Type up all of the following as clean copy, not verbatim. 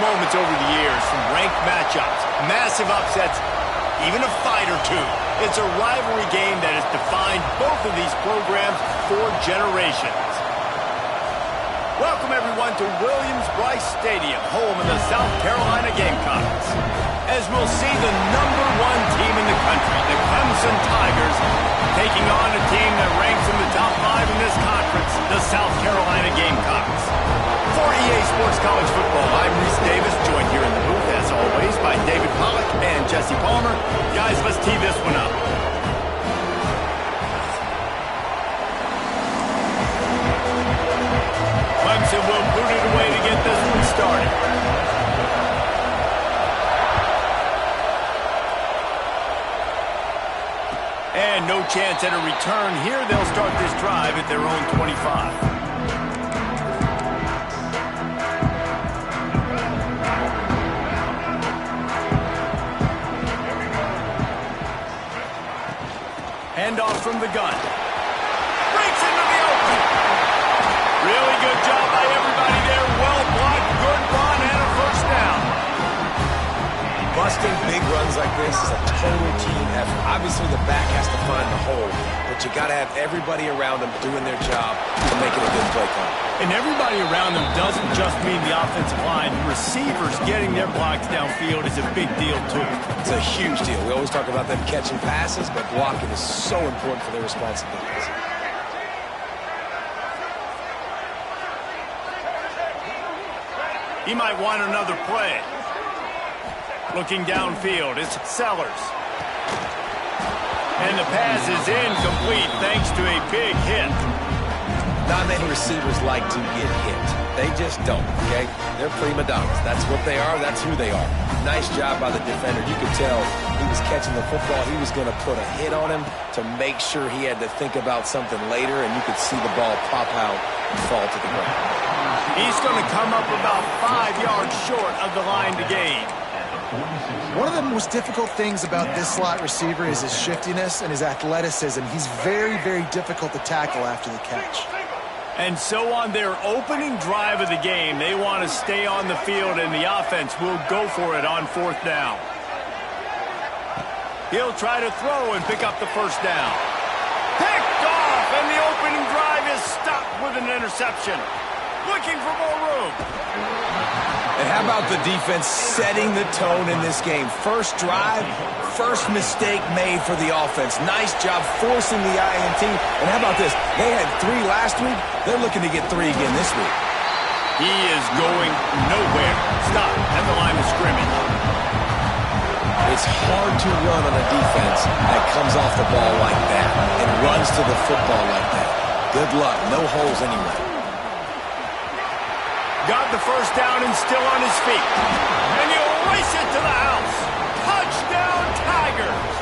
Moments over the years, from ranked matchups, massive upsets, even a fight or two. It's a rivalry game that has defined both of these programs for generations. Welcome everyone to Williams-Brice Stadium, home of the South Carolina Gamecocks. As we'll see the #1 team in the country, the Clemson Tigers, taking on a team that ranks in the top 5 in this conference, the South Carolina Gamecocks. For EA Sports College Football, I'm Reese Davis, joined here in the booth, as always, by David Pollack and Jesse Palmer. Guys, let's tee this one up. Clemson will boot it away to get this one started. And no chance at a return here. They'll start this drive at their own 25. Handoff from the gun. Breaks into the open. Really good job by everybody there. Well blocked, good run, and a first down. Busting big runs like this is a total team effort. Obviously, the back has to find the hole, but you got to have everybody around them doing their job to make it a good play call. And everybody around them doesn't just mean the offensive line. The receivers getting their blocks downfield is a big deal, too. It's a huge deal. We always talk about them catching passes, but blocking is so important for their responsibilities. He might want another play. Looking downfield, it's Sellers. And the pass is incomplete thanks to a big hit. Not many receivers like to get hit. They just don't, okay? They're prima donnas. That's what they are. That's who they are. Nice job by the defender. You could tell he was catching the football. He was going to put a hit on him to make sure he had to think about something later, and you could see the ball pop out and fall to the ground. He's going to come up about 5 yards short of the line to gain. One of the most difficult things about this slot receiver is his shiftiness and his athleticism. He's very, very difficult to tackle after the catch. And so on their opening drive of the game, they want to stay on the field, and the offense will go for it on 4th down. He'll try to throw and pick up the first down. Picked off, and the opening drive is stopped with an interception. Looking for more room. And how about the defense setting the tone in this game? First drive, first mistake made for the offense. Nice job forcing the INT. And how about this? They had 3 last week. They're looking to get 3 again this week. He is going nowhere. Stop at the line of scrimmage. It's hard to run on a defense that comes off the ball like that and runs to the football like that. Good luck. No holes anyway. Got the first down and still on his feet. And he'll race it to the house. Touchdown, Tigers!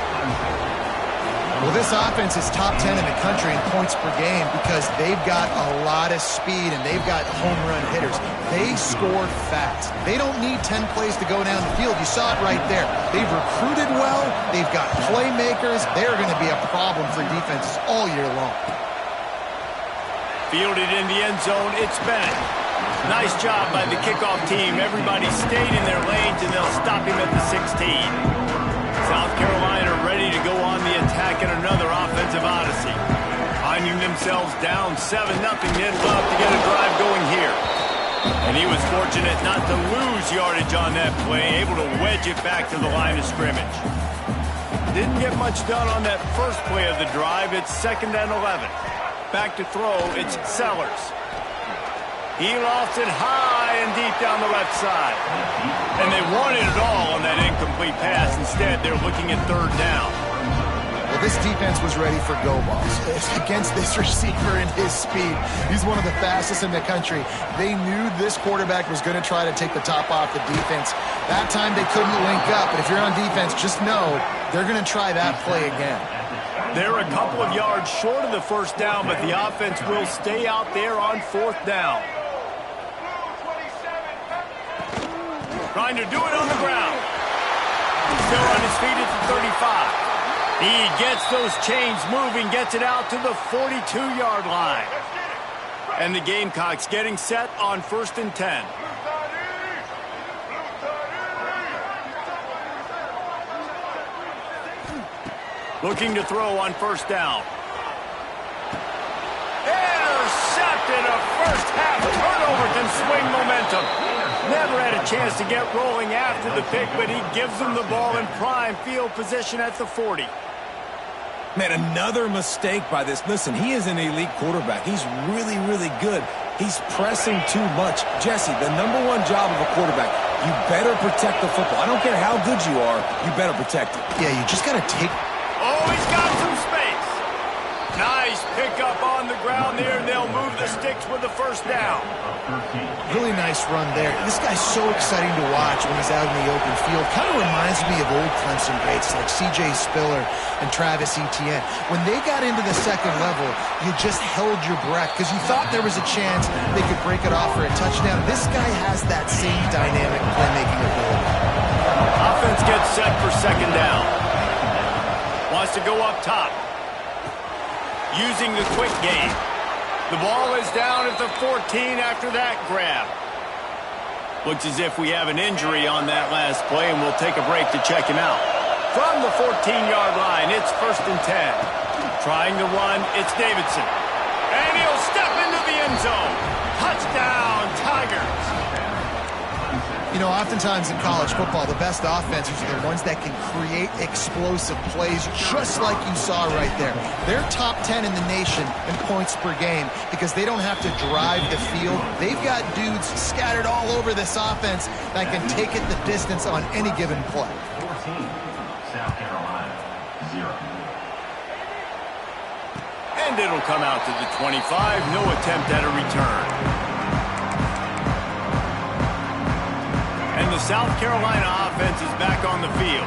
Well, this offense is top 10 in the country in points per game because they've got a lot of speed and they've got home run hitters. They score fast. They don't need 10 plays to go down the field. You saw it right there. They've recruited well. They've got playmakers. They're going to be a problem for defenses all year long. Fielded in the end zone, it's Bennett. Nice job by the kickoff team. Everybody stayed in their lanes, and they'll stop him at the 16. South Carolina ready to go on the attack in another offensive odyssey. Finding themselves down 7-0, they'd love to get a drive going here. And he was fortunate not to lose yardage on that play, able to wedge it back to the line of scrimmage. Didn't get much done on that first play of the drive. It's 2nd and 11. Back to throw, it's Sellers. He lofts it high and deep down the left side. And they wanted it all on that incomplete pass. Instead, they're looking at 3rd down. Well, this defense was ready for go balls. Against this receiver and his speed, he's one of the fastest in the country. They knew this quarterback was going to try to take the top off the defense. That time they couldn't link up, but if you're on defense, just know they're going to try that play again. They're a couple of yards short of the first down, but the offense will stay out there on 4th down. Trying to do it on the ground. still on his feet at the 35. He gets those chains moving, gets it out to the 42-yard line. And the Gamecocks getting set on 1st and 10. Looking to throw on 1st down. Intercepted. A first half turnover can swing momentum. Never had a chance to get rolling after the pick, but he gives them the ball in prime field position at the 40. Man, another mistake by this. Listen, he is an elite quarterback. He's really, really good. He's pressing too much. Jesse, the #1 job of a quarterback, you better protect the football. I don't care how good you are, you better protect it. Yeah, you just got to take... Oh, he's got some space. Nice pickup on the ground there. They'll move the sticks with the 1st down. Really nice run there. This guy's so exciting to watch when he's out in the open field. Kind of reminds me of old Clemson greats like C.J. Spiller and Travis Etienne. When they got into the 2nd level, you just held your breath because you thought there was a chance they could break it off for a touchdown. This guy has that same dynamic playmaking ability. Offense gets set for 2nd down. Wants to go up top. Using the quick game. The ball is down at the 14 after that grab. Looks as if we have an injury on that last play, and we'll take a break to check him out. From the 14-yard line, it's 1st and 10. Trying to run, it's Davidson. And he'll step into the end zone. Touchdown, Tigers. You know, oftentimes in college football, the best offenses are the ones that can create explosive plays, just like you saw right there. They're top 10 in the nation in points per game because they don't have to drive the field. They've got dudes scattered all over this offense that can take it the distance on any given play. 14, South Carolina, 0. And it'll come out to the 25. No attempt at a return. And the South Carolina offense is back on the field.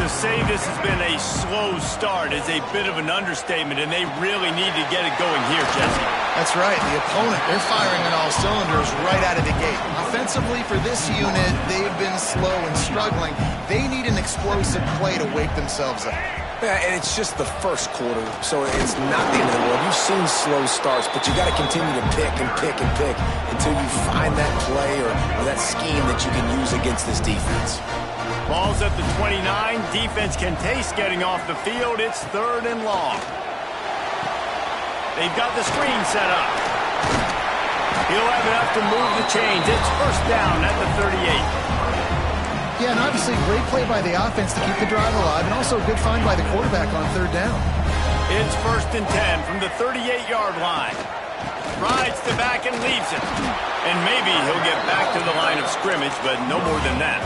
To say this has been a slow start is a bit of an understatement, and they really need to get it going here, Jesse. That's right. The opponent, they're firing on all cylinders right out of the gate. Offensively, for this unit, they've been slow and struggling. They need an explosive play to wake themselves up. Yeah, and it's just the 1st quarter, so it's not the end of the world. You've seen slow starts, but you got to continue to pick and pick and pick until you find that play or that scheme that you can use against this defense. Ball's at the 29. Defense can taste getting off the field. It's 3rd and long. They've got the screen set up. He'll have enough to move the chains. It's 1st down at the 38. Yeah, and obviously great play by the offense to keep the drive alive, and also a good find by the quarterback on 3rd down. It's 1st and 10 from the 38-yard line. Rides the back and leaves it. And maybe he'll get back to the line of scrimmage, but no more than that.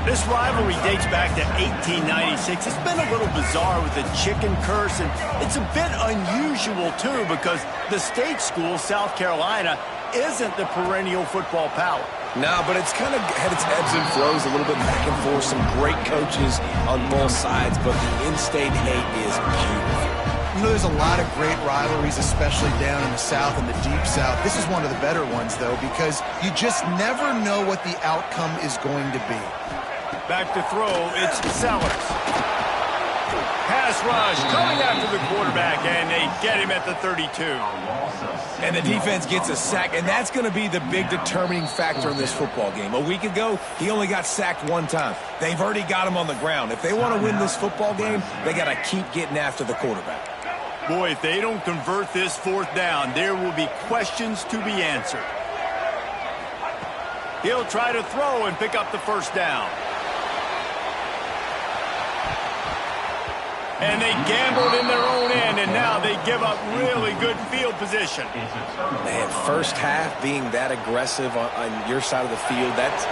This rivalry dates back to 1896. It's been a little bizarre with the chicken curse, and it's a bit unusual, too, because the state school, South Carolina, isn't the perennial football power. No, but it's kind of had its ebbs and flows, a little bit back and forth, some great coaches on both sides, but the in-state hate is beautiful. You know, there's a lot of great rivalries, especially down in the South and the Deep South. This is one of the better ones, though, because you just never know what the outcome is going to be. Back to throw, it's Sellers. Pass rush coming after the quarterback, and they get him at the 32. And the defense gets a sack, and that's going to be the big determining factor in this football game. A week ago, he only got sacked 1 time. They've already got him on the ground. If they want to win this football game, they got to keep getting after the quarterback. Boy, if they don't convert this 4th down, there will be questions to be answered. He'll try to throw and pick up the 1st down. And they gambled in their own end, and now they give up really good field position. Man, 1st half being that aggressive on your side of the field, that's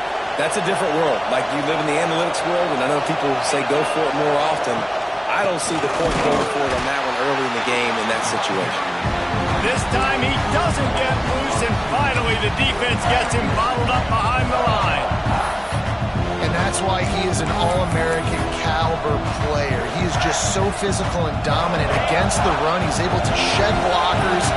a different world. Like, you live in the analytics world, and I know people say go for it more often. I don't see the point going for it on that one early in the game in that situation. This time he doesn't get loose, and finally the defense gets him bottled up behind the line. And that's why he is an All-American caliber player. He is just so physical and dominant against the run. He's able to shed blockers,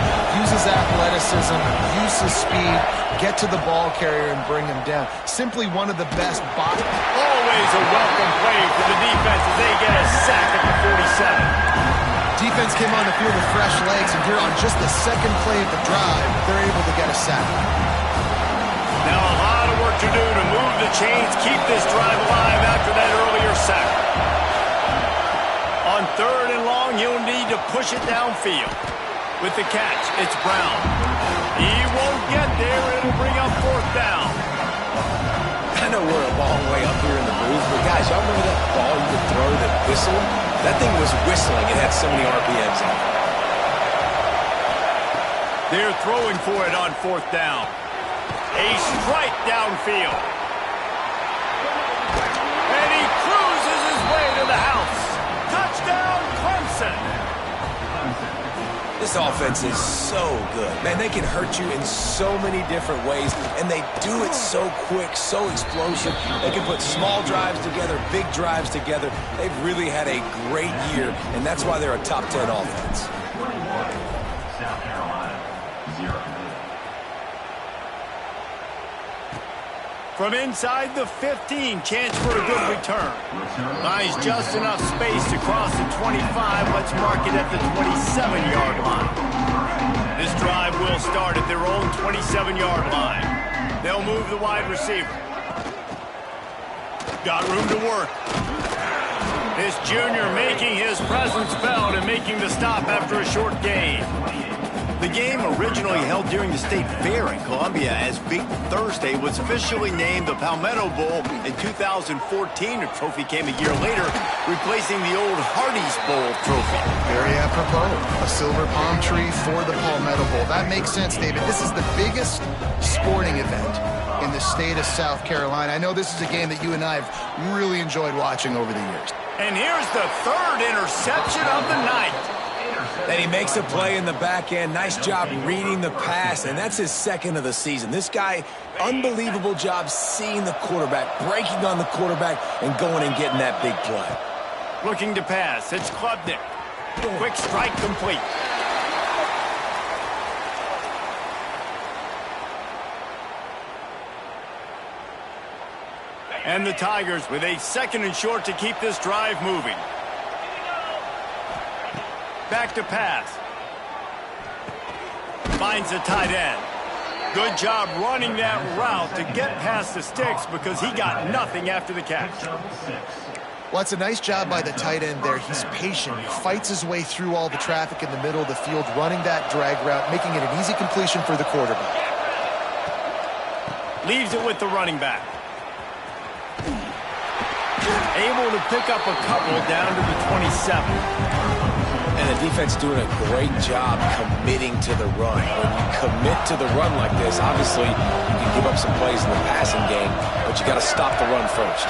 use his athleticism, use his speed, get to the ball carrier and bring him down. Simply one of the best bodies. Oh, always a welcome play for the defense as they get a sack at the 47. Defense came on the field with fresh legs, and here on just the second play of the drive, they're able to get a sack. Now a lot of work to do to move the chains, keep this drive alive after that earlier sack. On 3rd and long, he'll need to push it downfield. With the catch, it's Brown. He won't get there. It'll bring up 4th down. I know we're a long way up here in the booth, but guys, y'all remember that ball you could throw that whistled? That thing was whistling. It had so many RPMs on it. They're throwing for it on 4th down. A strike downfield. And he cruises his way to the house. Touchdown, Clemson. This offense is so good. Man, they can hurt you in so many different ways, and they do it so quick, so explosive. They can put small drives together, big drives together. They've really had a great year, and that's why they're a top 10 offense. 21, South Carolina, 0. From inside the 15, chance for a good return. Buys just enough space to cross the 25. Let's mark it at the 27-yard line. This drive will start at their own 27-yard line. They'll move the wide receiver. Got room to work. This junior making his presence felt and making the stop after a short gain. The game, originally held during the State Fair in Columbia as Big Thursday, was officially named the Palmetto Bowl in 2014. The trophy came a year later, replacing the old Hardee's Bowl trophy. Very apropos. A silver palm tree for the Palmetto Bowl. That makes sense, David. This is the biggest sporting event in the state of South Carolina. I know this is a game that you and I have really enjoyed watching over the years. And here's the 3rd interception of the night. And he makes a play in the back end. Nice job reading the pass, and that's his 2nd of the season. This guy, unbelievable job seeing the quarterback, breaking on the quarterback, and going and getting that big play. Looking to pass. It's Klubnik. Quick strike complete. And the Tigers with a 2nd and short to keep this drive moving. Back to pass. Finds a tight end. Good job running that route to get past the sticks because he got nothing after the catch. Well, it's a nice job by the tight end there. He's patient. He fights his way through all the traffic in the middle of the field, running that drag route, making it an easy completion for the quarterback. Leaves it with the running back. Able to pick up a couple down to the 27. And the defense doing a great job committing to the run. When you commit to the run like this, obviously you can give up some plays in the passing game, but you got to stop the run first.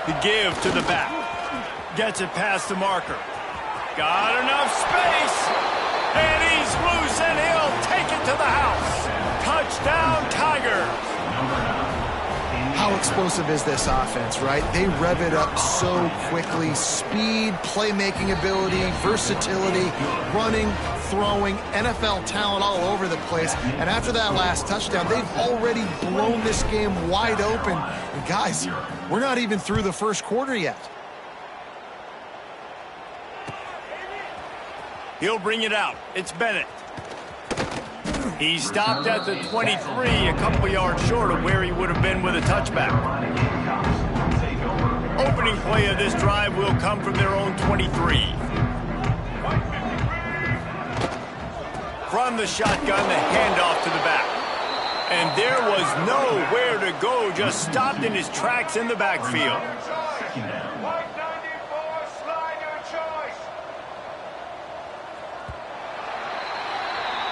The give to the back. Gets it past the marker. Got enough space. And he's loose, and he'll take it to the house. Touchdown, Tigers. How explosive is this offense, right? They rev it up so quickly. Speed, playmaking ability, versatility, running, throwing, NFL talent all over the place. And after that last touchdown, they've already blown this game wide open. And guys, we're not even through the first quarter yet. He'll bring it out. It's Bennett. He stopped at the 23, a couple yards short of where he would have been with a touchback. Opening play of this drive will come from their own 23. From the shotgun, the handoff to the back. And there was nowhere to go, just stopped in his tracks in the backfield.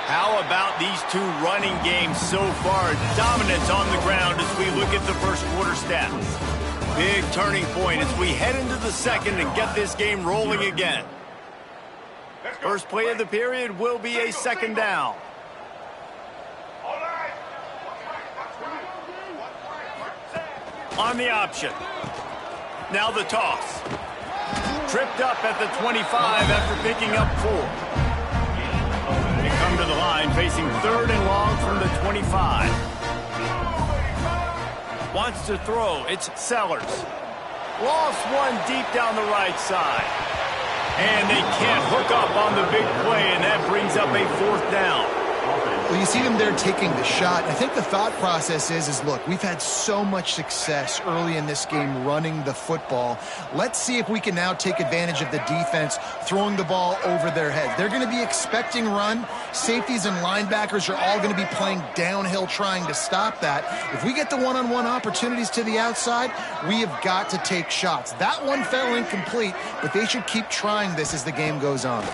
How about these two running games so far? Dominance on the ground as we look at the first quarter stats. Big turning point as we head into the second and get this game rolling again. First play of the period will be a 2nd down. On the option. Now the toss. Tripped up at the 25 after picking up 4. come to the line, facing 3rd and long from the 25. Wants to throw. It's Sellers. Lost one deep down the right side. And they can't hook up on the big play, and that brings up a 4th down. Well, you see them there taking the shot. I think the thought process is look, we've had so much success early in this game running the football. Let's see if we can now take advantage of the defense throwing the ball over their heads. They're going to be expecting run. Safeties and linebackers are all going to be playing downhill trying to stop that. If we get the one-on-one opportunities to the outside, we have got to take shots. That one fell incomplete, but they should keep trying this as the game goes on.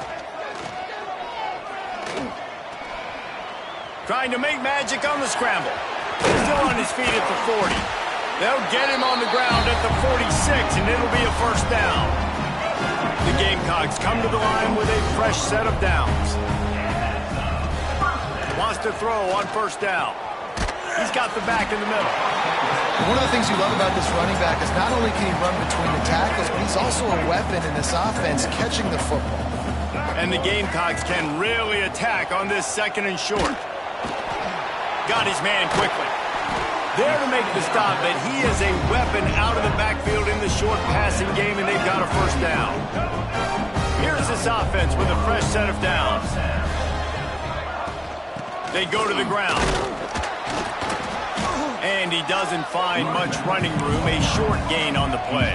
Trying to make magic on the scramble. Still on his feet at the 40. They'll get him on the ground at the 46, and it'll be a 1st down. The Gamecocks come to the line with a fresh set of downs. Wants to throw on 1st down. He's got the back in the middle. One of the things you love about this running back is not only can he run between the tackles, but he's also a weapon in this offense catching the football. And the Gamecocks can really attack on this 2nd and short. Got his man quickly. There to make the stop, but he is a weapon out of the backfield in the short passing game, and they've got a 1st down. Here's this offense with a fresh set of downs. They go to the ground. And he doesn't find much running room, a short gain on the play.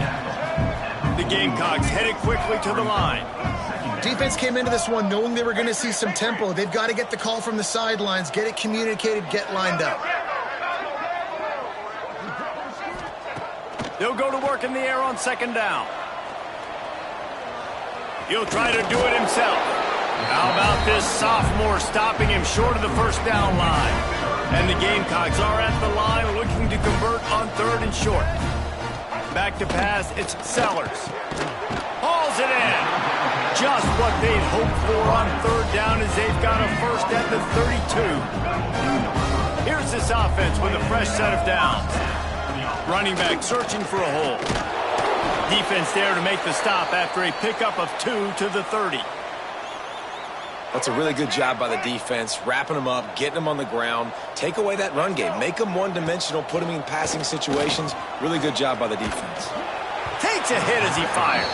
The Gamecocks headed quickly to the line. Defense came into this one knowing they were going to see some tempo. They've got to get the call from the sidelines, get it communicated, get lined up. They'll go to work in the air on 2nd down. He'll try to do it himself. How about this sophomore stopping him short of the 1st down line? And the Gamecocks are at the line looking to convert on 3rd and short. Back to pass, it's Sellers. Hauls it in. Just what they'd hoped for on 3rd down as they've got a 1st at the 32. Here's this offense with a fresh set of downs. Running back searching for a hole. Defense there to make the stop after a pickup of 2 to the 30. That's a really good job by the defense, wrapping them up, getting them on the ground, take away that run game, make them one-dimensional, put them in passing situations. Really good job by the defense. Takes a hit as he fires.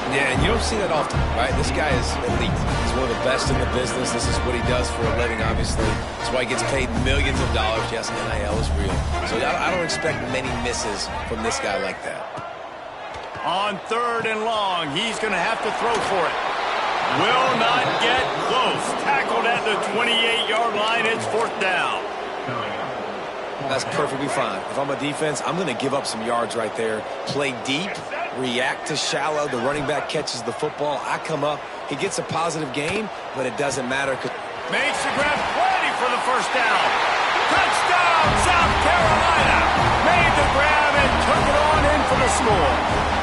Yeah, and you don't see that often, right? This guy is elite. He's one of the best in the business. This is what he does for a living, obviously. That's why he gets paid millions of dollars. Yes, NIL is real. So I don't expect many misses from this guy like that. On 3rd and long, he's going to have to throw for it. Will not get close. Tackled at the 28-yard line. It's 4th down. That's perfectly fine. If I'm a defense, I'm going to give up some yards right there. Play deep, react to shallow. The running back catches the football. I come up. He gets a positive gain, but it doesn't matter. Makes the grab, ready for the 1st down. Touchdown, South Carolina. Made the grab and took it on in for the score.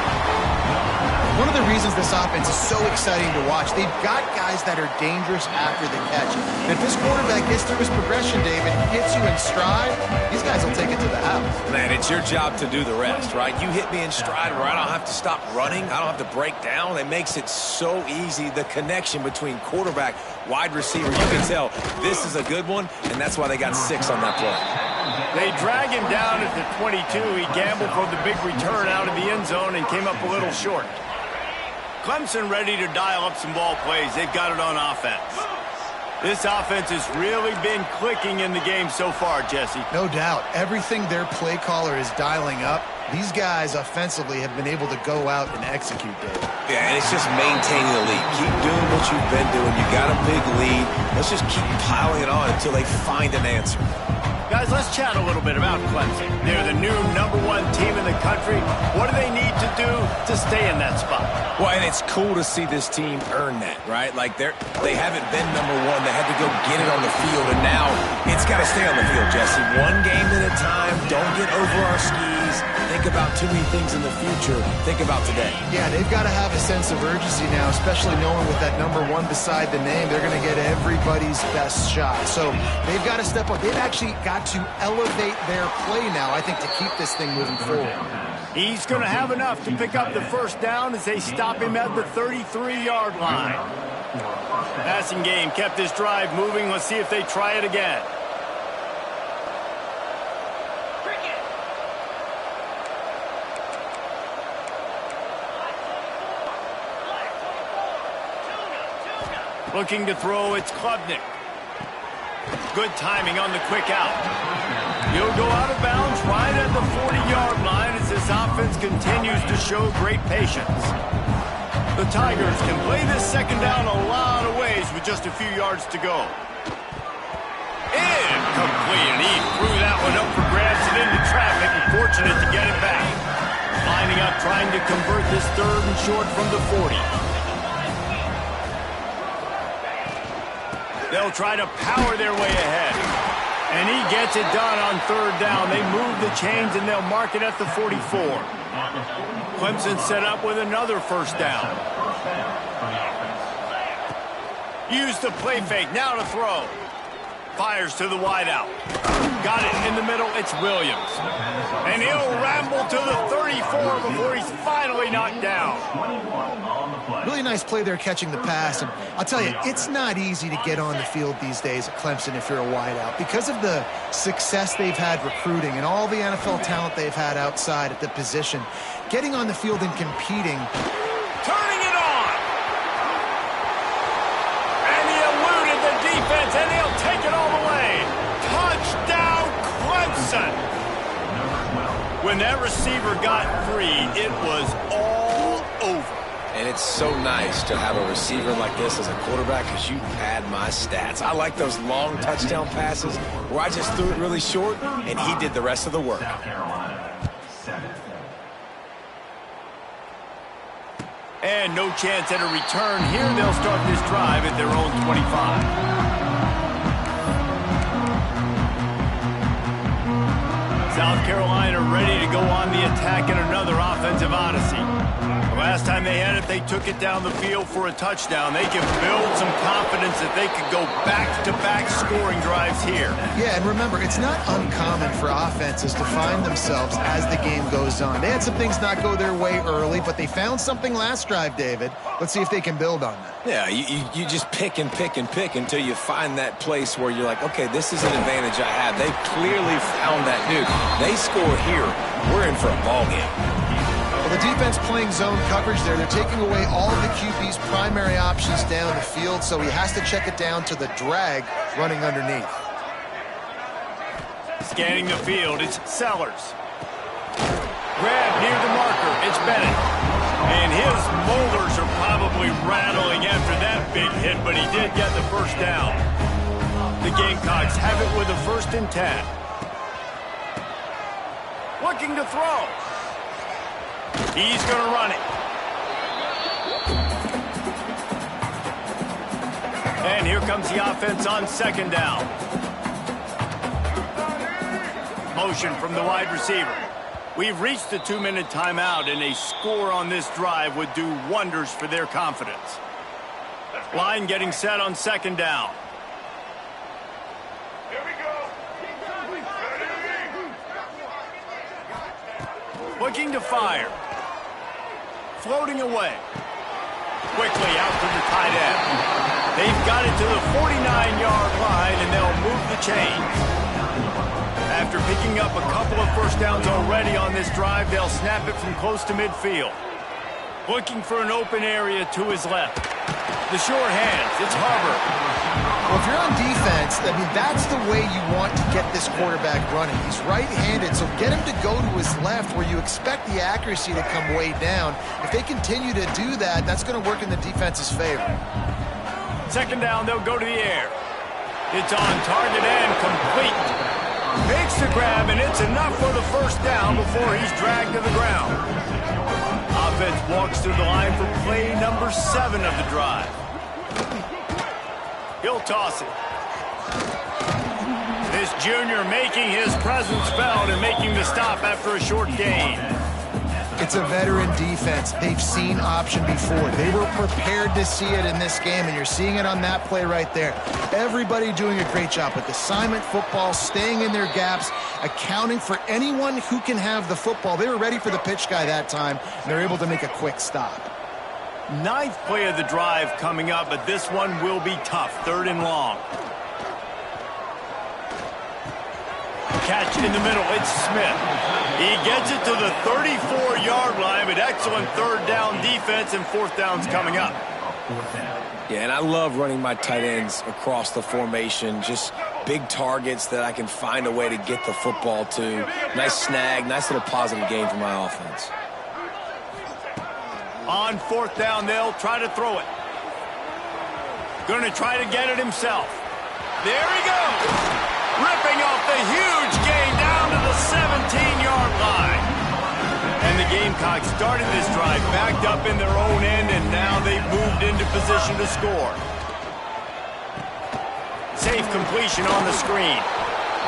One of the reasons this offense is so exciting to watch, they've got guys that are dangerous after the catch. And if this quarterback gets through his progression, David, gets you in stride, these guys will take it to the house. Man, it's your job to do the rest, right? You hit me in stride where I don't have to stop running. I don't have to break down. It makes it so easy. The connection between quarterback, wide receiver, you can tell this is a good one, and that's why they got 6 on that play. They drag him down at the 22. He gambled for the big return out of the end zone and came up a little short. Clemson ready to dial up some ball plays. They've got it on offense. This offense has really been clicking in the game so far, Jesse. No doubt. Everything their play caller is dialing up, these guys offensively have been able to go out and execute, Dave. Yeah, and it's just maintaining the lead. Keep doing what you've been doing. You got a big lead. Let's just keep piling it on until they find an answer. Guys, let's chat a little bit about Clemson. They're the new #1 team in the country. What do they need to do to stay in that spot? Well, and it's cool to see this team earn that, right? Like, they haven't been #1. They had to go get it on the field, and now it's got to stay on the field, Jesse. One game at a time. Don't get over our skis. Think about too many things in the future. Think about today. Yeah, they've got to have a sense of urgency now, especially knowing with that #1 beside the name, they're going to get everybody's best shot. So they've got to step up. They've actually got to elevate their play now, I think, to keep this thing moving forward. He's going to have enough to pick up the 1st down as they stop him at the 33-yard line. Passing game kept this drive moving. Let's see if they try it again. Looking to throw, it's Klubnik. Good timing on the quick out. He'll go out of bounds right at the 40-yard line as this offense continues to show great patience. The Tigers can play this second down a lot of ways with just a few yards to go. Incomplete, and he threw that one up for grabs and into traffic, and fortunate to get it back. Lining up, trying to convert this third and short from the 40. They'll try to power their way ahead. And he gets it done on third down. They move the chains, and they'll mark it at the 44. Clemson set up with another first down. Use the play fake. Now to throw. Fires to the wideout. Got it in the middle. It's Williams. And he'll ramble to the 34 before he's finally knocked down. Really nice play there catching the pass. And I'll tell you, it's not easy to get on the field these days at Clemson if you're a wideout. Because of the success they've had recruiting and all the NFL talent they've had outside at the position, getting on the field and competing. Turning it on. And he eluded the defense, and he'll take it all the way. Touchdown, Clemson. When that receiver got free, it was all over. And it's so nice to have a receiver like this as a quarterback because you pad my stats. I like those long touchdown passes where I just threw it really short and he did the rest of the work. South Carolina, 7. And no chance at a return here. They'll start this drive at their own 25. South Carolina ready to go on the attack in another offensive odyssey. The last time they had it, they took it down the field for a touchdown. They can build some confidence that they could go back-to-back scoring drives here. Yeah, and remember, it's not uncommon for offenses to find themselves as the game goes on. They had some things not go their way early, but they found something last drive, David. Let's see if they can build on that. Yeah, you just pick and pick and pick until you find that place where you're like, okay, this is an advantage I have. They clearly found that dude. They score here, we're in for a ball game. Well, the defense playing zone coverage there. They're taking away all of the QB's primary options down the field, so he has to check it down to the drag running underneath. Scanning the field, it's Sellers. Grab near the marker, it's Bennett. And his molars are probably rattling after that big hit, but he did get the first down. The Gamecocks have it with a 1st and 10. Looking to throw. He's going to run it. And here comes the offense on 2nd down. Motion from the wide receiver. We've reached the 2-minute timeout, and a score on this drive would do wonders for their confidence. Line getting set on 2nd down. Looking to fire. Floating away. Quickly out to the tight end. They've got it to the 49-yard line, and they'll move the chains. After picking up a couple of first downs already on this drive, they'll snap it from close to midfield. Looking for an open area to his left. The short hands, it's Harbour. Well, if you're on defense, I mean, that's the way you want to get this quarterback running. He's right-handed, so get him to go to his left where you expect the accuracy to come way down. If they continue to do that, that's going to work in the defense's favor. 2nd down, they'll go to the air. It's on target and complete. Makes the grab, and it's enough for the 1st down before he's dragged to the ground. Offense walks through the line for play number 7 of the drive. He'll toss it. This junior making his presence felt and making the stop after a short gain. It's a veteran defense. They've seen option before. They were prepared to see it in this game, and you're seeing it on that play right there. Everybody doing a great job with assignment football, staying in their gaps, accounting for anyone who can have the football. They were ready for the pitch guy that time, and they're able to make a quick stop. Ninth play of the drive coming up, but this one will be tough. 3rd and long. Catch in the middle. It's Smith. He gets it to the 34-yard line, but excellent 3rd down defense, and 4th down's coming up. Yeah, and I love running my tight ends across the formation. Just big targets that I can find a way to get the football to. Nice snag, nice little positive gain for my offense. On 4th down, they'll try to throw it. Going to try to get it himself. There he goes. Ripping off the huge gain down to the 17-yard line. And the Gamecocks started this drive backed up in their own end, and now they've moved into position to score. Safe completion on the screen.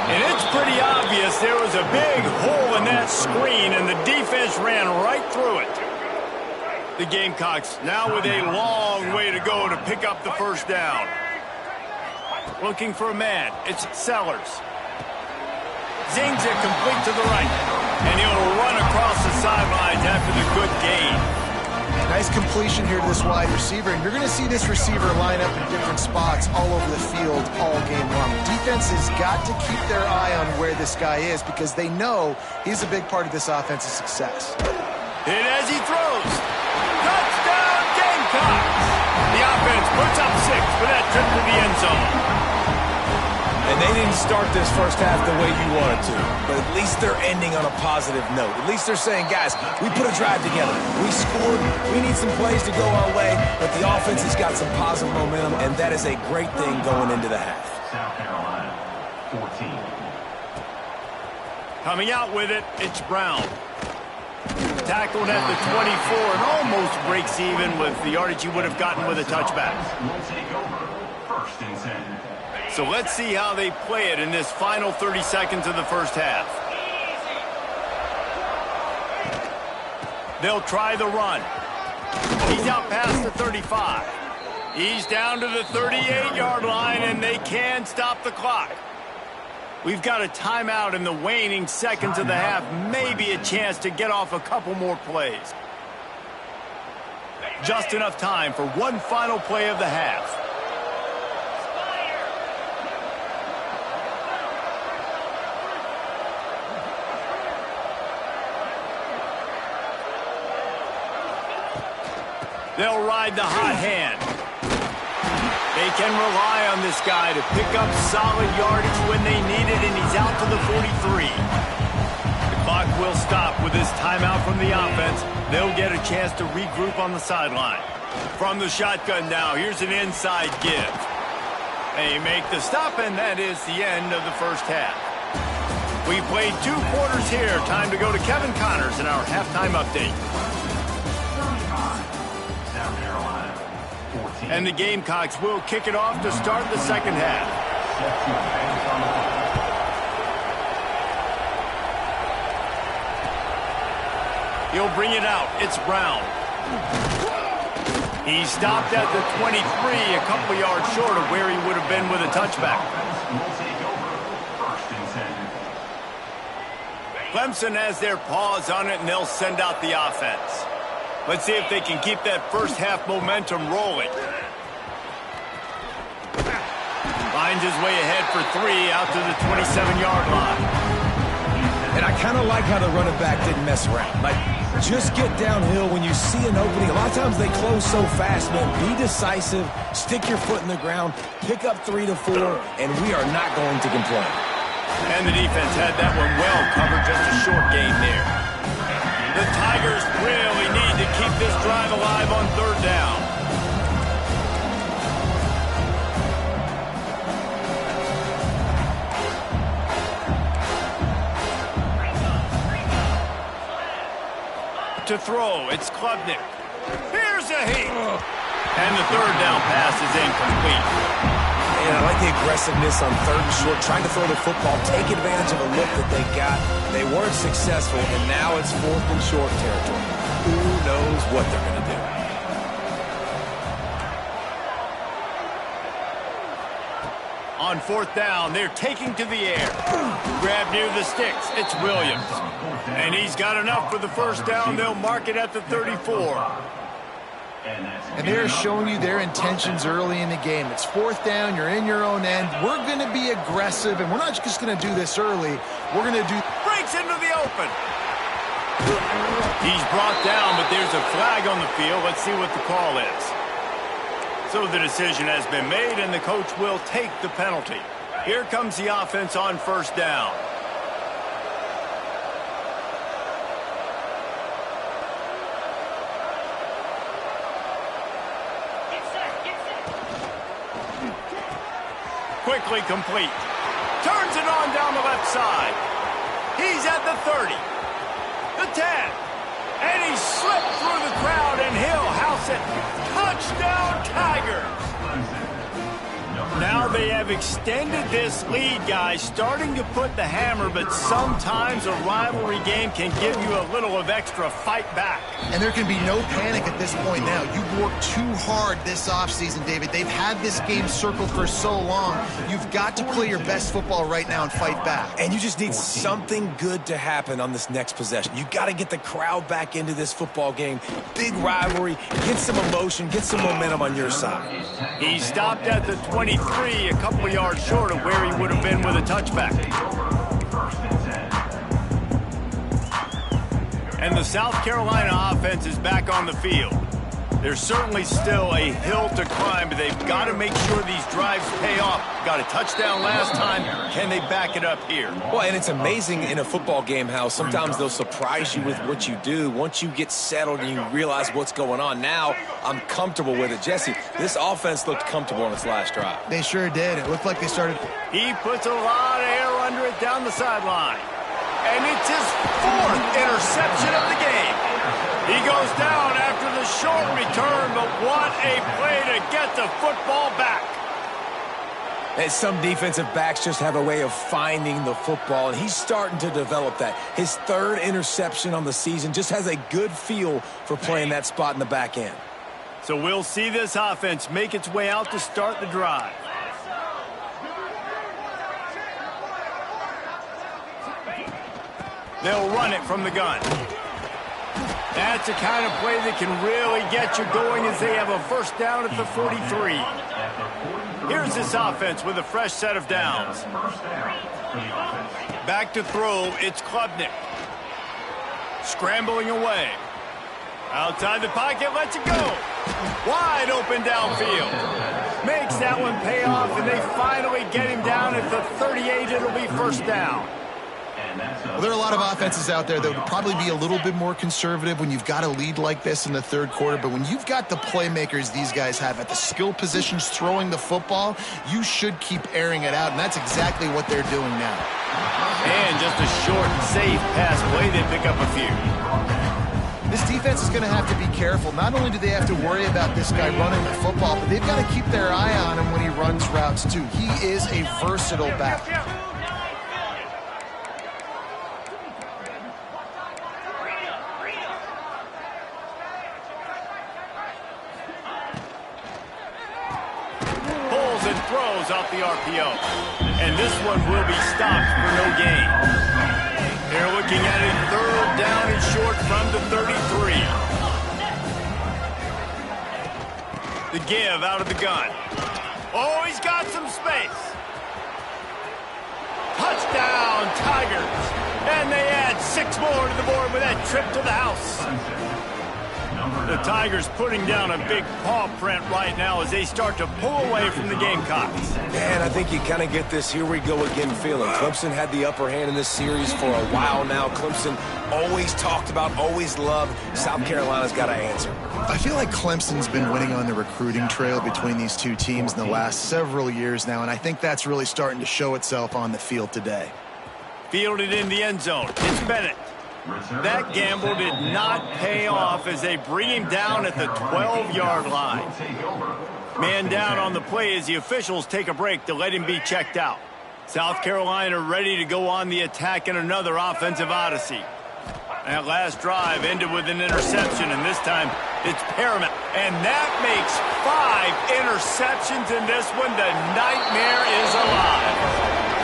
And it's pretty obvious there was a big hole in that screen, and the defense ran right through it. The Gamecocks now with a long way to go to pick up the 1st down. Looking for a man. It's Sellers. Zings it complete to the right. And he'll run across the sidelines after the good gain. Nice completion here to this wide receiver, and you're going to see this receiver line up in different spots all over the field all game long. Defense has got to keep their eye on where this guy is because they know he's a big part of this offense's success. Hit as he throws. Touchdown, Gamecocks! The offense puts up 6 for that trip to the end zone. And they didn't start this first half the way you wanted to, but at least they're ending on a positive note. At least they're saying, guys, we put a drive together. We scored. We need some plays to go our way, but the offense has got some positive momentum, and that is a great thing going into the half. South Carolina, 14. Coming out with it, it's Brown. Tackled at the 24 and almost breaks even with the yardage he would have gotten with a touchback. We'll take over 1st and 10. So let's see how they play it in this final 30 seconds of the 1st half. They'll try the run. He's out past the 35. He's down to the 38-yard line, and they can stop the clock. We've got a timeout in the waning seconds of the half. Maybe a chance to get off a couple more plays. Just enough time for one final play of the half. They'll ride the hot hand. They can rely on this guy to pick up solid yardage when they need it, and he's out to the 43. The clock will stop with this timeout from the offense. They'll get a chance to regroup on the sideline. From the shotgun now, here's an inside give. They make the stop, and that is the end of the 1st half. We played 2 quarters here. Time to go to Kevin Connors in our halftime update. And the Gamecocks will kick it off to start the 2nd half. He'll bring it out. It's Brown. He stopped at the 23, a couple yards short of where he would have been with a touchback. Clemson has their paws on it, and they'll send out the offense. Let's see if they can keep that 1st half momentum rolling. Finds his way ahead for 3 out to the 27-yard line. And I kind of like how the running back didn't mess around. Like, just get downhill when you see an opening. A lot of times they close so fast, man. Be decisive, stick your foot in the ground, pick up 3 to 4, and we are not going to complain. And the defense had that one well covered, just a short gain there. The Tigers really need to keep this drive alive on 3rd down. To throw, it's Klubnik. Here's a heat. And the 3rd down pass is incomplete. And I like the aggressiveness on 3rd and short, trying to throw the football, take advantage of a look that they got. They weren't successful, and now it's 4th and short territory. Who knows what they're going to do? On 4th down, they're taking to the air. Grab near the sticks. It's Williams. And he's got enough for the 1st down. They'll mark it at the 34. And they're showing you their intentions early in the game. It's 4th down, you're in your own end. We're going to be aggressive, and we're not just going to do this early. We're going to do... Breaks into the open. He's brought down, but there's a flag on the field. Let's see what the call is. So the decision has been made, and the coach will take the penalty. Here comes the offense on 1st down. Quickly complete. Turns it on down the left side. He's at the 30. The 10. And he slipped through the crowd, and he'll house it. Touchdown, Tigers. Now they have extended this lead, guys, starting to put the hammer, but sometimes a rivalry game can give you a little of extra fight back. And there can be no panic at this point now. You've worked too hard this offseason, David. They've had this game circled for so long. You've got to play your best football right now and fight back. And you just need something good to happen on this next possession. You got to get the crowd back into this football game. Big rivalry. Get some emotion. Get some momentum on your side. He stopped at the 23, a couple of yards short of where he would have been with a touchback. And the South Carolina offense is back on the field. There's certainly still a hill to climb, but they've got to make sure these drives pay off. Got a touchdown last time. Can they back it up here? Well, and it's amazing in a football game how sometimes they'll surprise you with what you do. Once you get settled and you realize what's going on, now I'm comfortable with it. Jesse, this offense looked comfortable on its last drive. They sure did. It looked like they started... He puts a lot of air under it down the sideline. And it's his 4th interception of the game. He goes down after the short return, but what a play to get the football back. And some defensive backs just have a way of finding the football, and he's starting to develop that. His 3rd interception on the season, just has a good feel for playing that spot in the back end. So we'll see this offense make its way out to start the drive. They'll run it from the gun. That's the kind of play that can really get you going as they have a 1st down at the 43. Here's this offense with a fresh set of downs. Back to throw, it's Klubnik. Scrambling away. Outside the pocket, lets it go. Wide open downfield. Makes that one pay off, and they finally get him down at the 38. It'll be 1st down. Well, there are a lot of offenses out there that would probably be a little bit more conservative when you've got a lead like this in the 3rd quarter. But when you've got the playmakers these guys have at the skill positions throwing the football, you should keep airing it out. And that's exactly what they're doing now. And just a short, safe pass play. They pick up a few. This defense is going to have to be careful. Not only do they have to worry about this guy running the football, but they've got to keep their eye on him when he runs routes, too. He is a versatile back. Throws off the RPO. And this one will be stopped for no gain. They're looking at it 3rd down and short from the 33. The give out of the gun. Oh, he's got some space. Touchdown, Tigers. And they add 6 more to the board with that trip to the house. The Tigers putting down a big paw print right now as they start to pull away from the Gamecocks. And I think you kind of get this here we go again feeling. Clemson had the upper hand in this series for a while now. Clemson always talked about, always loved. South Carolina's got to answer. I feel like Clemson's been winning on the recruiting trail between these two teams in the last several years now, and I think that's really starting to show itself on the field today. Fielded in the end zone. It's Bennett. That gamble did not pay off as they bring him down at the 12-yard line. Man down on the play as the officials take a break to let him be checked out. South Carolina ready to go on the attack in another offensive odyssey. That last drive ended with an interception, and this time it's paramount. And that makes 5 interceptions in this one. The nightmare is alive.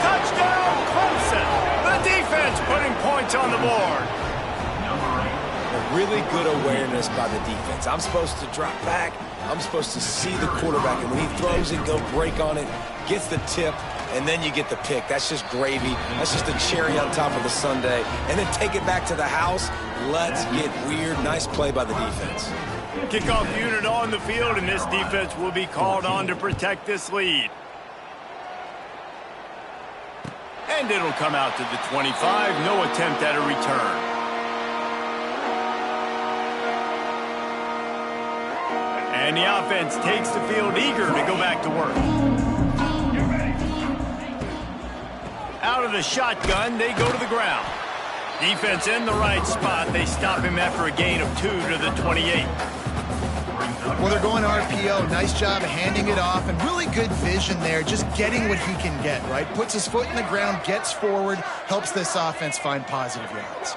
Touchdown, Clemson. The defense putting points on the board. Really good awareness by the defense. I'm supposed to drop back. I'm supposed to see the quarterback, and when he throws it, go break on it, gets the tip, and then you get the pick. That's just gravy. That's just a cherry on top of the sundae. And then take it back to the house. Let's get weird. Nice play by the defense. Kickoff unit on the field, and this defense will be called on to protect this lead. And it'll come out to the 25. No attempt at a return. And the offense takes the field eager to go back to work. Out of the shotgun, they go to the ground. Defense in the right spot. They stop him after a gain of 2 to the 28. Well, they're going RPO. Nice job of handing it off, and really good vision there, just getting what he can get, right? Puts his foot in the ground, gets forward, helps this offense find positive yards.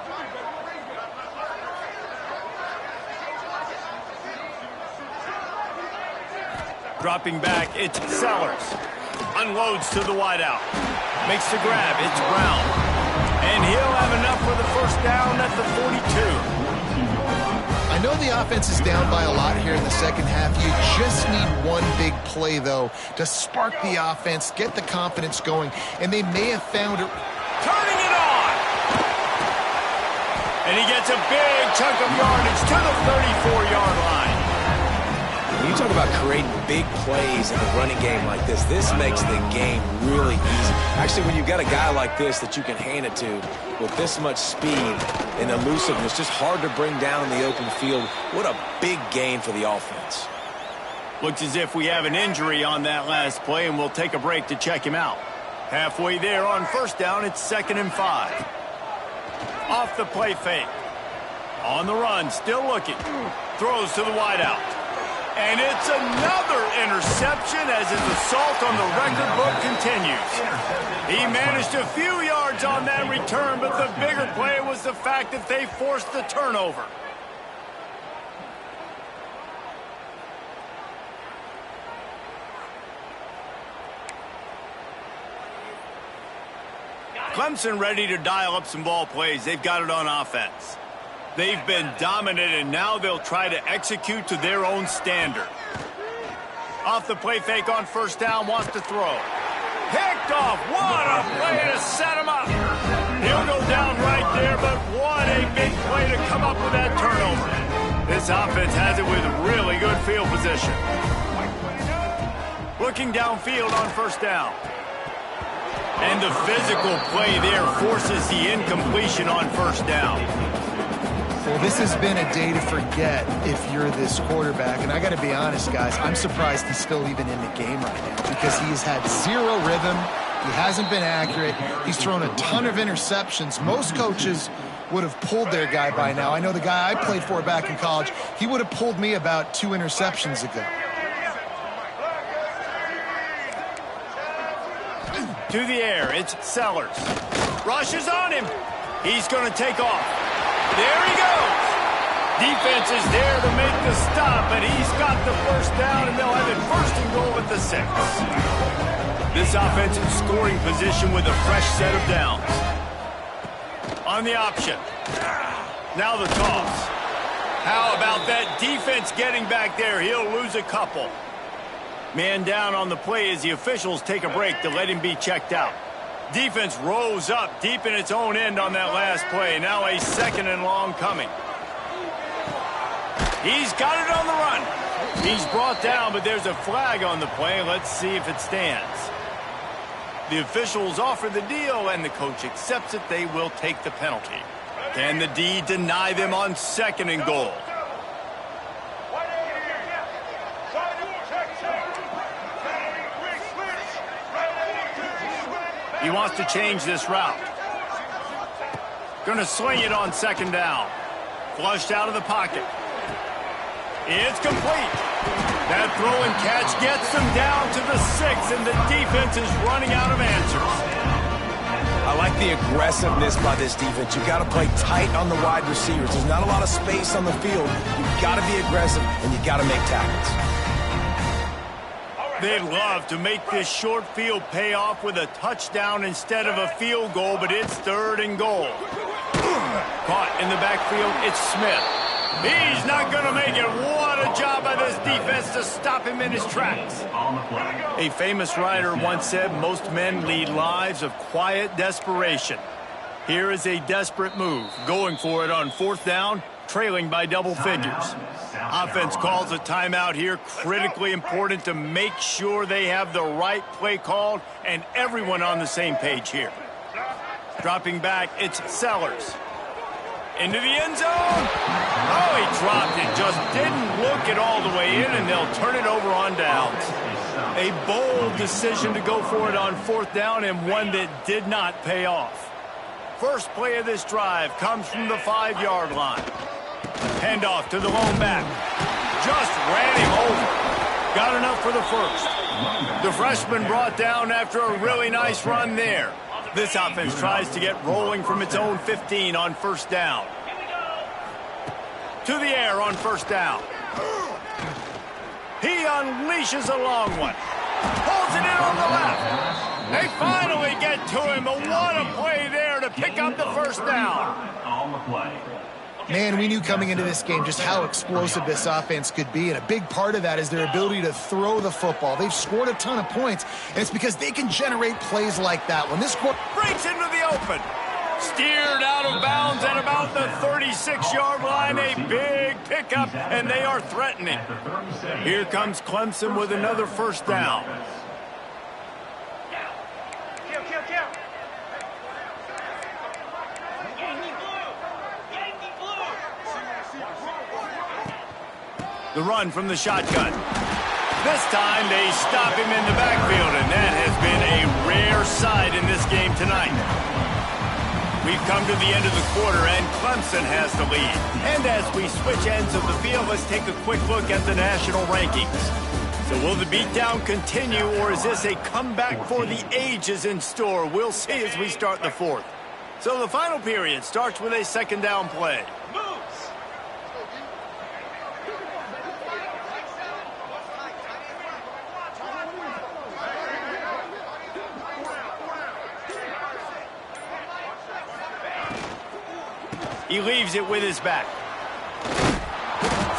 Dropping back, it's Sellers. Unloads to the wideout. Makes the grab, it's Brown. And he'll have enough for the first down at the 42. I know the offense is down by a lot here in the second half. You just need one big play, though, to spark the offense, get the confidence going, and they may have found it. Turning it on! And he gets a big chunk of yardage to the 34-yard line. When you talk about creating big plays in a running game like this makes the game really easy. Actually, when you've got a guy like this that you can hand it to with this much speed and elusiveness, just hard to bring down in the open field, what a big gain for the offense. Looks as if we have an injury on that last play, and we'll take a break to check him out. Halfway there on first down, it's 2nd and 5. Off the play fake. On the run, still looking. Throws to the wideout. And it's another interception as his assault on the record book continues. He managed a few yards on that return, but the bigger play was the fact that they forced the turnover. Clemson ready to dial up some ball plays. They've got it on offense. They've been dominant, and now they'll try to execute to their own standard. Off the play fake on first down, wants to throw. Picked off. What a play to set him up. He'll go down right there, but what a big play to come up with that turnover. This offense has it with really good field position. Looking downfield on first down. And the physical play there forces the incompletion on first down. Well, this has been a day to forget if you're this quarterback. And I got to be honest, guys, I'm surprised he's still even in the game right now because he's had zero rhythm. He hasn't been accurate. He's thrown a ton of interceptions. Most coaches would have pulled their guy by now. I know the guy I played for back in college, he would have pulled me about 2 interceptions ago. To the air, it's Sellers. Rushes on him. He's going to take off. There he goes. Defense is there to make the stop, but he's got the first down, and they'll have it 1st and goal at the 6. This offense in scoring position with a fresh set of downs. On the option. Now the toss. How about that defense getting back there? He'll lose a couple. Man down on the play as the officials take a break to let him be checked out. Defense rose up deep in its own end on that last play. Now a 2nd and long coming. He's got it on the run. He's brought down, but there's a flag on the play. Let's see if it stands. The officials offer the deal, and the coach accepts it. They will take the penalty. Can the D deny them on 2nd and goal? He wants to change this route. Going to swing it on 2nd down. Flushed out of the pocket. It's complete. That throw and catch gets them down to the 6, and the defense is running out of answers. I like the aggressiveness by this defense. You've got to play tight on the wide receivers. There's not a lot of space on the field. You've got to be aggressive, and you've got to make tackles. They'd love to make this short field pay off with a touchdown instead of a field goal, but it's 3rd and goal. Caught in the backfield, it's Smith. He's not going to make it. What a job by this defense to stop him in his tracks. A famous writer once said, most men lead lives of quiet desperation. Here is a desperate move, going for it on 4th down, trailing by double figures. Offense calls a timeout here, critically important to make sure they have the right play called and everyone on the same page here. Dropping back, it's Sellers. Into the end zone. Oh, he dropped it. Just didn't look it all the way in, and they'll turn it over on downs. A bold decision to go for it on 4th down, and one that did not pay off. First play of this drive comes from the 5-yard line. Handoff to the lone back. Just ran him over. Got enough for the first. The freshman brought down after a really nice run there. This offense tries to get rolling from its own 15 on 1st down. To the air on 1st down. He unleashes a long one. Pulls it in on the left. They finally get to him, but what a play there to pick up the 1st down. On the play. Man, we knew coming into this game just how explosive this offense could be, and a big part of that is their ability to throw the football. They've scored a ton of points, and it's because they can generate plays like that. When this breaks into the open, steered out of bounds at about the 36-yard line, a big pickup, and they are threatening. Here comes Clemson with another 1st down. The run from the shotgun. This time they stop him in the backfield, and that has been a rare sight in this game tonight. We've come to the end of the quarter, and Clemson has the lead. And as we switch ends of the field, let's take a quick look at the national rankings. So will the beatdown continue, or is this a comeback for the ages in store? We'll see as we start the 4th. So the final period starts with a 2nd down play. He leaves it with his back.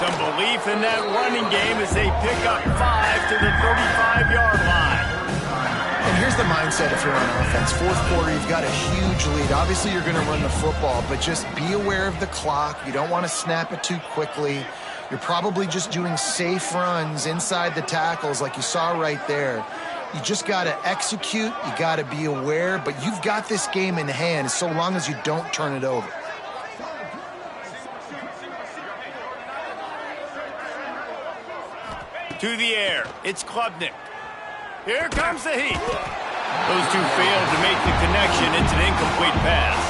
Some belief in that running game as they pick up 5 to the 35-yard line. And here's the mindset if you're on offense. 4th quarter, you've got a huge lead. Obviously, you're going to run the football, but just be aware of the clock. You don't want to snap it too quickly. You're probably just doing safe runs inside the tackles like you saw right there. You just got to execute. You got to be aware, but you've got this game in hand so long as you don't turn it over. To the air, it's Klubnik. Here comes the heat. Those two failed to make the connection. It's an incomplete pass.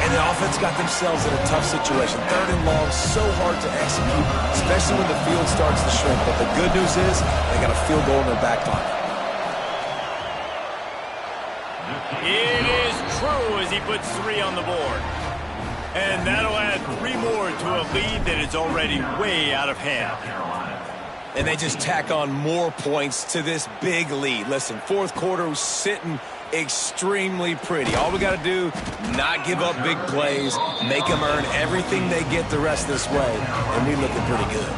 And the offense got themselves in a tough situation. 3rd and long, so hard to execute, especially when the field starts to shrink. But the good news is they got a field goal in their back pocket. It is true as he puts 3 on the board. And that'll add 3 more to a lead that is already way out of hand. And they just tack on more points to this big lead. Listen, 4th quarter was sitting extremely pretty. All we got to do, not give up big plays, make them earn everything they get the rest of this way, and we looking pretty good.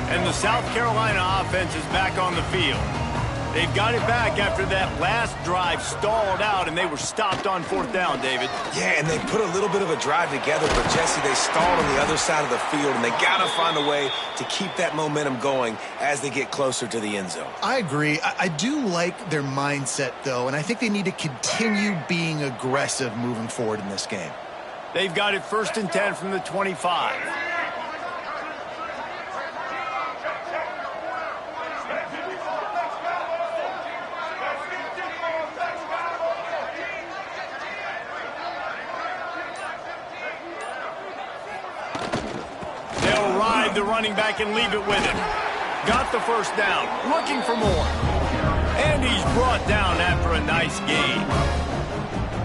And the South Carolina offense is back on the field. They've got it back after that last drive stalled out, and they were stopped on 4th down, David. Yeah, and they put a little bit of a drive together, but, Jesse, they stalled on the other side of the field, and they got to find a way to keep that momentum going as they get closer to the end zone. I agree. I do like their mindset, though, and I think they need to continue being aggressive moving forward in this game. They've got it 1st and 10 from the 25. The running back and leave it with him. Got the 1st down, looking for more. And he's brought down after a nice game.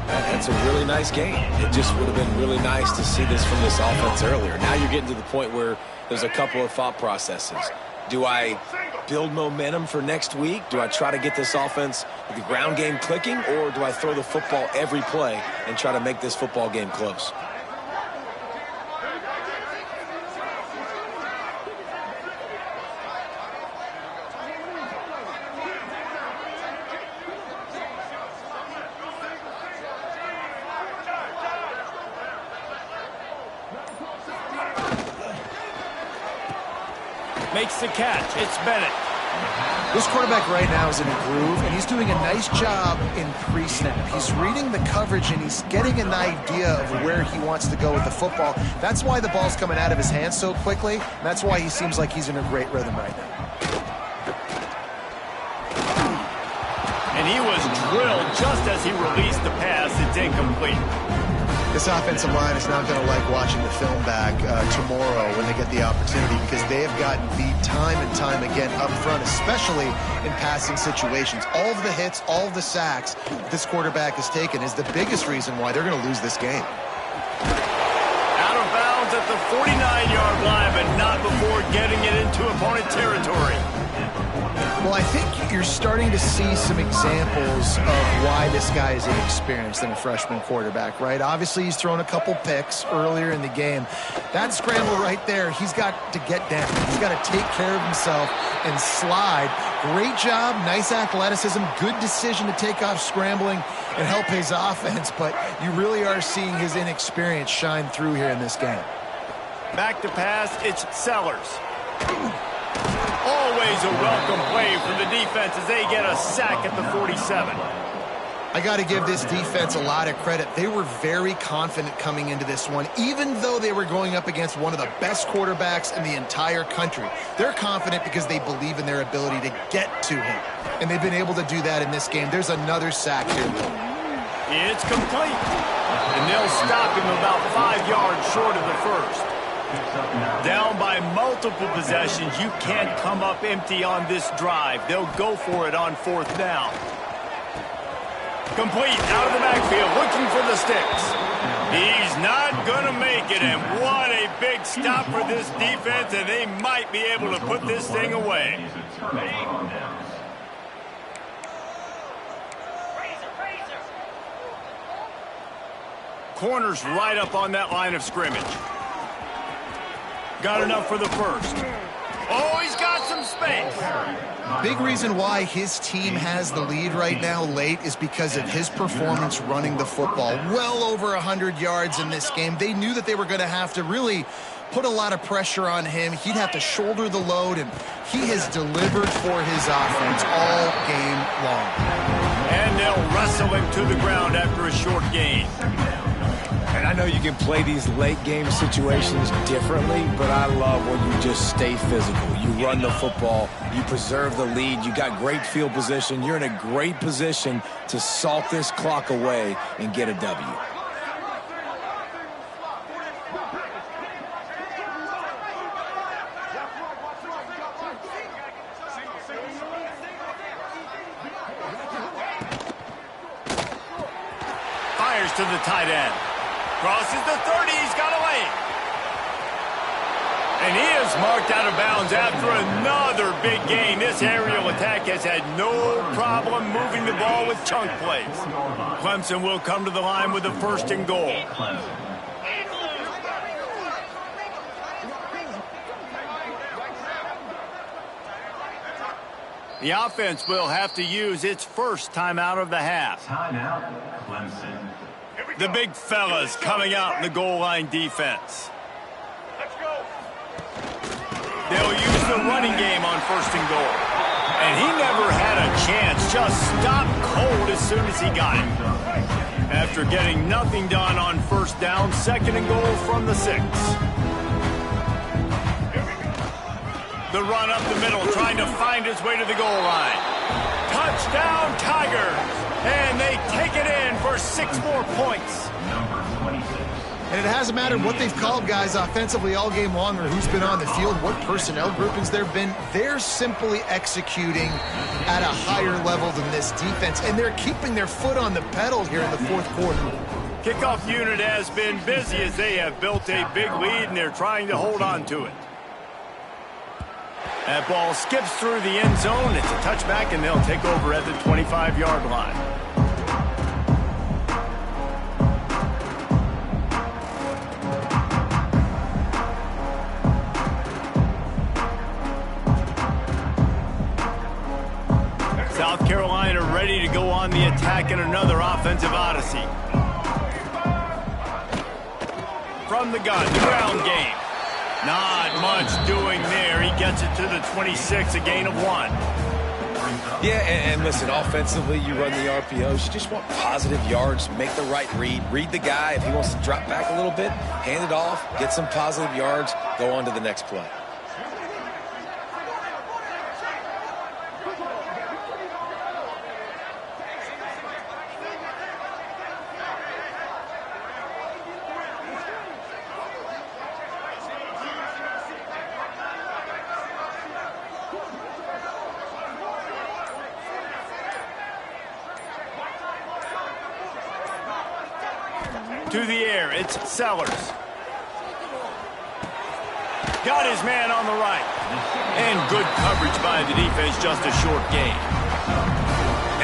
That's a really nice game. It just would have been really nice to see this from this offense earlier. Now you're getting to the point where there's a couple of thought processes. Do I build momentum for next week? Do I try to get this offense with the ground game clicking, or do I throw the football every play and try to make this football game close? Makes the catch. It's Bennett. This quarterback right now is in a groove, and he's doing a nice job in pre-snap. He's reading the coverage, and he's getting an idea of where he wants to go with the football. That's why the ball's coming out of his hands so quickly, and that's why he seems like he's in a great rhythm right now. And he was drilled just as he released the pass. It's incomplete. This offensive line is not going to like watching the film back tomorrow when they get the opportunity, because they have gotten beat time and time again up front, especially in passing situations. All of the hits, all of the sacks this quarterback has taken is the biggest reason why they're going to lose this game. Out of bounds at the 49-yard line, but not before getting it into opponent territory. Well, I think you're starting to see some examples of why this guy is inexperienced in a freshman quarterback, right? Obviously, he's thrown a couple picks earlier in the game. That scramble right there, he's got to get down. He's got to take care of himself and slide. Great job, nice athleticism, good decision to take off scrambling and help his offense, but you really are seeing his inexperience shine through here in this game. Back to pass, it's Sellers. Always a welcome play for the defense as they get a sack at the 47. I got to give this defense a lot of credit. They were very confident coming into this one, even though they were going up against one of the best quarterbacks in the entire country. They're confident because they believe in their ability to get to him, and they've been able to do that in this game. There's another sack here. It's complete, and they'll stop him about 5 yards short of the first. Down by multiple possessions, you can't come up empty on this drive. They'll go for it on fourth down. Complete out of the backfield, looking for the sticks. He's not going to make it, and what a big stop for this defense, and they might be able to put this thing away. Corners right up on that line of scrimmage. Got enough for the first. Oh, he's got some space. Big reason why his team has the lead right now late is because of his performance running the football. Well over 100 yards in this game. They knew that they were going to have to really put a lot of pressure on him. He'd have to shoulder the load, and he has delivered for his offense all game long. And they'll wrestle him to the ground after a short gain. And I know you can play these late-game situations differently, but I love when you just stay physical. You run the football, you preserve the lead, you got great field position, you're in a great position to salt this clock away and get a W. Fires to the tight end. Crosses the 30, he's got a lane. And he is marked out of bounds after another big gain. This aerial attack has had no problem moving the ball with chunk plays. Clemson will come to the line with a first and goal. The offense will have to use its first timeout of the half. Timeout, Clemson. The big fellas coming out in the goal line defense. Let's go. They'll use the running game on first and goal. And he never had a chance, just stopped cold as soon as he got it. After getting nothing done on first down, second and goal from the 6. The run up the middle, trying to find his way to the goal line. Touchdown, Tigers! And they take it in for 6 more points. Number 26. And it hasn't mattered what they've called guys offensively all game long or who's been on the field, what personnel groupings there have been. They're simply executing at a higher level than this defense, and they're keeping their foot on the pedal here in the fourth quarter. Kickoff unit has been busy as they have built a big lead, and they're trying to hold on to it. That ball skips through the end zone. It's a touchback, and they'll take over at the 25-yard line. South Carolina ready to go on the attack in another offensive odyssey. From the gun, the ground game. Not much doing there. He gets it to the 26, a gain of 1. Yeah, and listen, offensively, you run the RPOs. You just want positive yards, make the right read the guy. If he wants to drop back a little bit, hand it off, get some positive yards, go on to the next play. To the air, it's Sellers. Got his man on the right. And good coverage by the defense, just a short gain.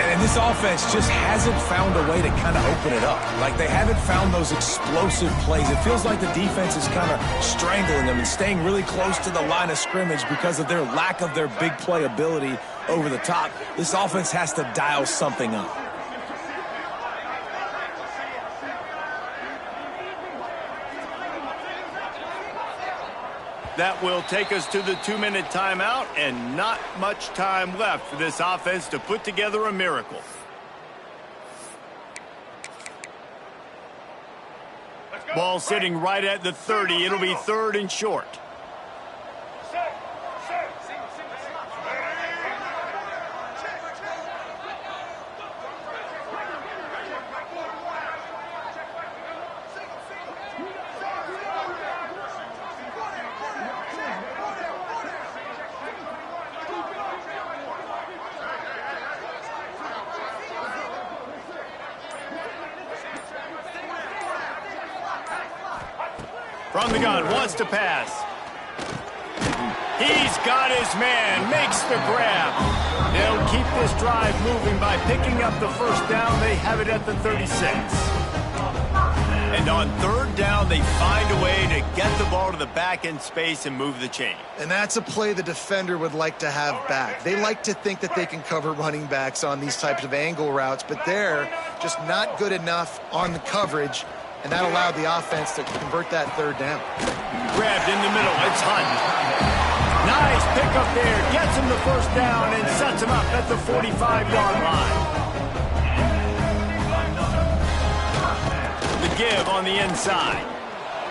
And this offense just hasn't found a way to kind of open it up. Like, they haven't found those explosive plays. It feels like the defense is kind of strangling them and staying really close to the line of scrimmage because of their lack of their big play ability over the top. This offense has to dial something up. That will take us to the 2-minute timeout, and not much time left for this offense to put together a miracle. Ball sitting right at the 30. It'll be 3rd and short. From the gun, wants to pass. He's got his man, makes the grab. They'll keep this drive moving by picking up the first down. They have it at the 36. And on 3rd down, they find a way to get the ball to the back end space and move the chain. And that's a play the defender would like to have back. They like to think that they can cover running backs on these types of angle routes, but they're just not good enough on the coverage. And that allowed the offense to convert that 3rd down. Grabbed in the middle. It's Hunt. Nice pickup there. Gets him the first down and sets him up at the 45-yard line. The give on the inside.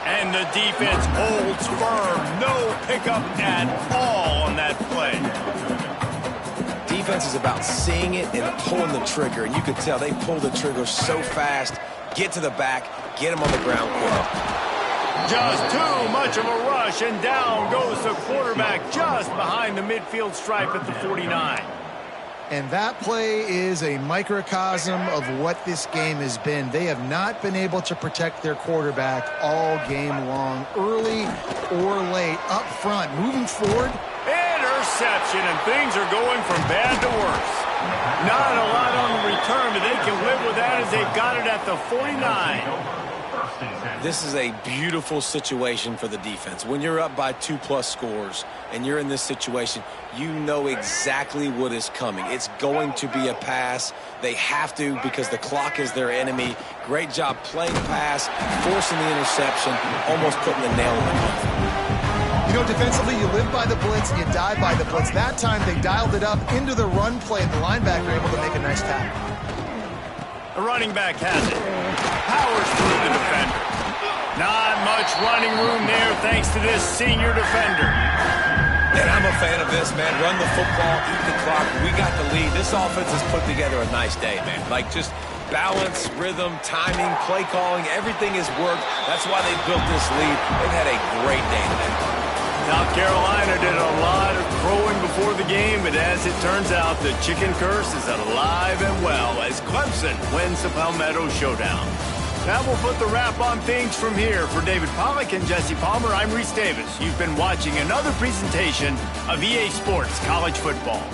And the defense holds firm. No pickup at all on that play. Defense is about seeing it and pulling the trigger. And you could tell they pulled the trigger so fast. Get to the back. Get him on the ground quick. Just too much of a rush, and down goes the quarterback just behind the midfield stripe at the 49. And that play is a microcosm of what this game has been. They have not been able to protect their quarterback all game long, early or late, up front, moving forward. Interception, and things are going from bad to worse. Not a lot on the return, but they can live with that as they've got it at the 49. This is a beautiful situation for the defense. When you're up by 2+ scores and you're in this situation, you know exactly what is coming. It's going to be a pass. They have to because the clock is their enemy. Great job playing pass, forcing the interception, almost putting the nail in the coffin. You know, defensively, you live by the blitz, you die by the blitz. That time, they dialed it up into the run play, and the linebacker able to make a nice tackle. The running back has it. Powers through the defender. Not much running room there thanks to this senior defender. And I'm a fan of this, man. Run the football, eat the clock. We got the lead. This offense has put together a nice day, man. Like, just balance, rhythm, timing, play calling, everything has worked. That's why they built this lead. They've had a great day today. South Carolina did a lot of throwing before the game, but as it turns out, the chicken curse is alive and well as Clemson wins the Palmetto Showdown. That will put the wrap on things from here. For David Pollack and Jesse Palmer, I'm Reese Davis. You've been watching another presentation of EA Sports College Football.